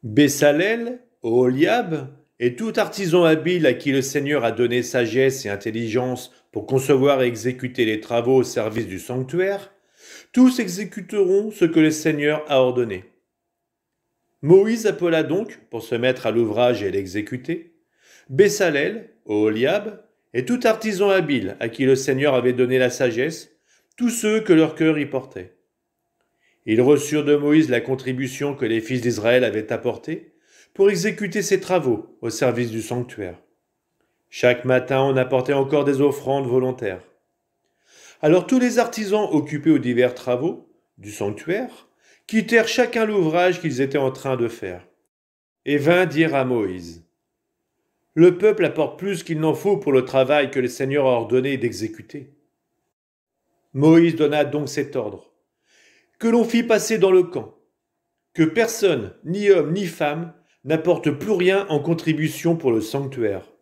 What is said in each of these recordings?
Bessalel, Oholiab, et tout artisan habile à qui le Seigneur a donné sagesse et intelligence pour concevoir et exécuter les travaux au service du sanctuaire, tous exécuteront ce que le Seigneur a ordonné. Moïse appela donc, pour se mettre à l'ouvrage et l'exécuter, Bessalel, Oholiab, et tout artisan habile à qui le Seigneur avait donné la sagesse, tous ceux que leur cœur y portait. Ils reçurent de Moïse la contribution que les fils d'Israël avaient apportée pour exécuter ces travaux au service du sanctuaire. Chaque matin, on apportait encore des offrandes volontaires. Alors tous les artisans occupés aux divers travaux du sanctuaire quittèrent chacun l'ouvrage qu'ils étaient en train de faire et vinrent dire à Moïse : « Le peuple apporte plus qu'il n'en faut pour le travail que le Seigneur a ordonné d'exécuter. » Moïse donna donc cet ordre : que l'on fit passer dans le camp que personne, ni homme ni femme, n'apporte plus rien en contribution pour le sanctuaire.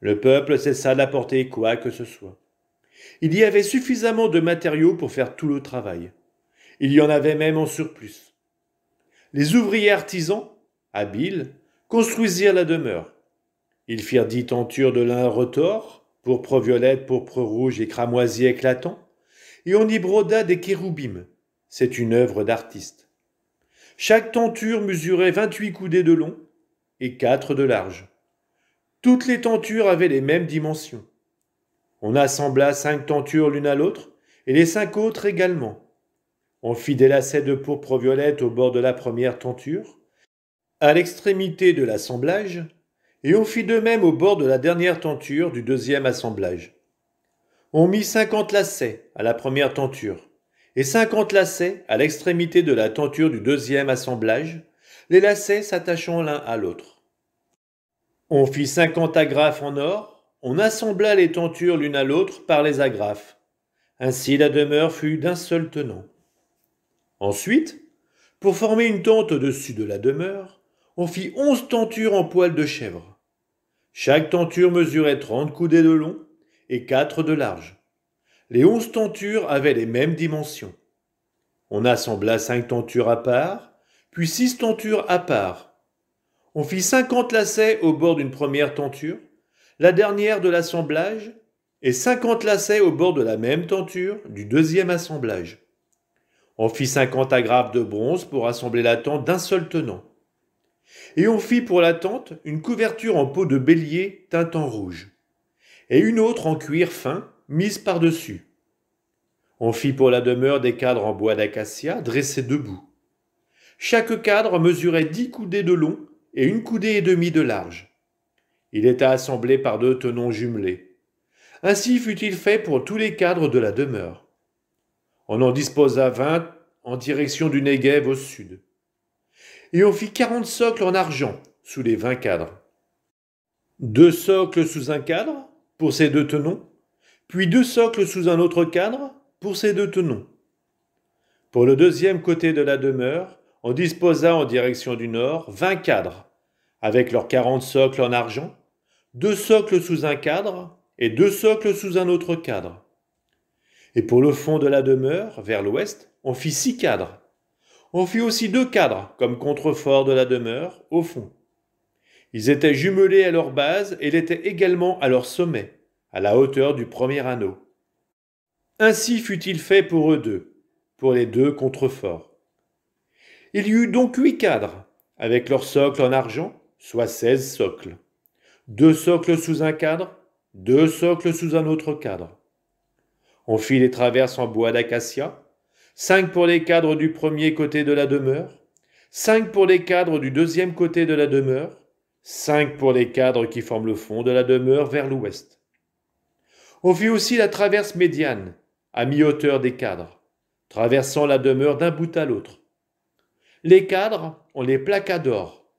Le peuple cessa d'apporter quoi que ce soit. Il y avait suffisamment de matériaux pour faire tout le travail. Il y en avait même en surplus. Les ouvriers artisans, habiles, construisirent la demeure. Ils firent 10 tentures de lin retors, pourpre violette, pourpre rouge et cramoisi éclatant, et on y broda des kéroubim. C'est une œuvre d'artiste. Chaque tenture mesurait 28 coudées de long et 4 de large. Toutes les tentures avaient les mêmes dimensions. On assembla 5 tentures l'une à l'autre et les 5 autres également. On fit des lacets de pourpre violette au bord de la première tenture, à l'extrémité de l'assemblage, et on fit de même au bord de la dernière tenture du deuxième assemblage. On mit 50 lacets à la première tenture et 50 lacets à l'extrémité de la tenture du deuxième assemblage, les lacets s'attachant l'un à l'autre. On fit 50 agrafes en or, on assembla les tentures l'une à l'autre par les agrafes. Ainsi la demeure fut d'un seul tenant. Ensuite, pour former une tente au-dessus de la demeure, on fit 11 tentures en poil de chèvre. Chaque tenture mesurait 30 coudées de long et 4 de large. Les 11 tentures avaient les mêmes dimensions. On assembla 5 tentures à part, puis 6 tentures à part. On fit 50 lacets au bord d'une première tenture, la dernière de l'assemblage, et 50 lacets au bord de la même tenture du deuxième assemblage. On fit 50 agrafes de bronze pour assembler la tente d'un seul tenant. Et on fit pour la tente une couverture en peau de bélier teinte en rouge, et une autre en cuir fin mise par-dessus. On fit pour la demeure des cadres en bois d'acacia dressés debout. Chaque cadre mesurait 10 coudées de long et 1 coudée et demie de large. Il était assemblé par 2 tenons jumelés. Ainsi fut-il fait pour tous les cadres de la demeure. On en disposa 20 en direction du Néguev au sud. Et on fit 40 socles en argent sous les 20 cadres. 2 socles sous un cadre pour ces 2 tenons, puis 2 socles sous un autre cadre pour ces 2 tenons. Pour le deuxième côté de la demeure, on disposa en direction du nord 20 cadres, avec leurs 40 socles en argent, 2 socles sous un cadre et 2 socles sous un autre cadre. Et pour le fond de la demeure, vers l'ouest, on fit 6 cadres. On fit aussi 2 cadres comme contrefort de la demeure, au fond. Ils étaient jumelés à leur base et l'étaient également à leur sommet, à la hauteur du premier anneau. Ainsi fut-il fait pour eux deux, pour les 2 contreforts. Il y eut donc 8 cadres, avec leurs socles en argent, soit 16 socles. 2 socles sous un cadre, 2 socles sous un autre cadre. On fit les traverses en bois d'acacia, 5 pour les cadres du premier côté de la demeure, 5 pour les cadres du deuxième côté de la demeure, 5 pour les cadres qui forment le fond de la demeure vers l'ouest. On fit aussi la traverse médiane, à mi-hauteur des cadres, traversant la demeure d'un bout à l'autre. Les cadres, on les plaqua d'or.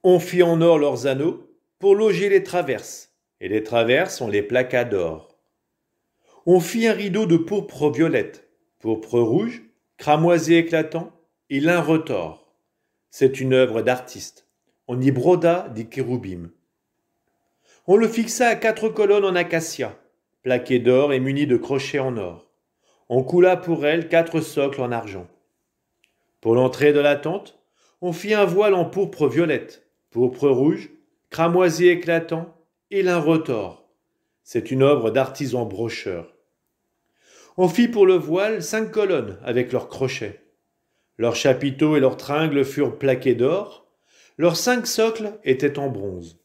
On fit en or leurs anneaux pour loger les traverses, et les traverses, on les plaqua d'or. On fit un rideau de pourpre violette, pourpre rouge, cramoisi éclatant et lin retors. C'est une œuvre d'artiste. On y broda des kéroubim. On le fixa à 4 colonnes en acacia, plaquées d'or et munies de crochets en or. On coula pour elles 4 socles en argent. Pour l'entrée de la tente, On fit un voile en pourpre violette, pourpre rouge, cramoisi éclatant et lin retors. C'est une œuvre d'artisan brocheur. On fit pour le voile 5 colonnes avec leurs crochets. Leurs chapiteaux et leurs tringles furent plaqués d'or. Leurs 5 socles étaient en bronze.